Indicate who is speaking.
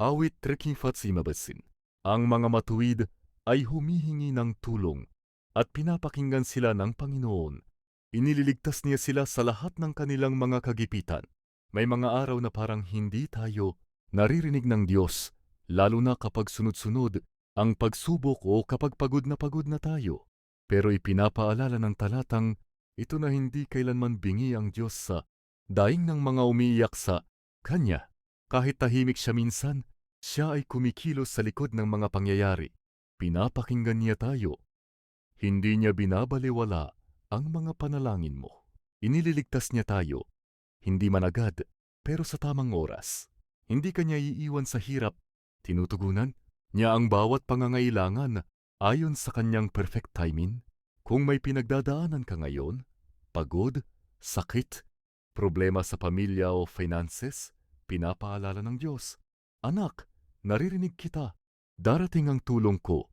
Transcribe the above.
Speaker 1: Awit 35. Ang mga matuwid ay humihingi ng tulong at pinapakinggan sila ng Panginoon. Inililigtas niya sila sa lahat ng kanilang mga kagipitan. May mga araw na parang hindi tayo naririnig ng Diyos, lalo na kapag sunod-sunod ang pagsubok o kapag pagod na tayo. Pero ipinapaalala ng talatang ito na hindi kailanman bingi ang Diyos sa daing ng mga umiiyak sa Kanya. Kahit tahimik siya minsan, siya ay kumikilos sa likod ng mga pangyayari. Pinapakinggan niya tayo. Hindi niya binabalewala ang mga panalangin mo. Inililigtas niya tayo, hindi man agad, pero sa tamang oras. Hindi kanya iiwan sa hirap. Tinutugunan niya ang bawat pangangailangan ayon sa kanyang perfect timing. Kung may pinagdadaanan ka ngayon, pagod, sakit, problema sa pamilya o finances, pinapaalala ng Diyos, Anak, naririnig kita. Darating ang tulong ko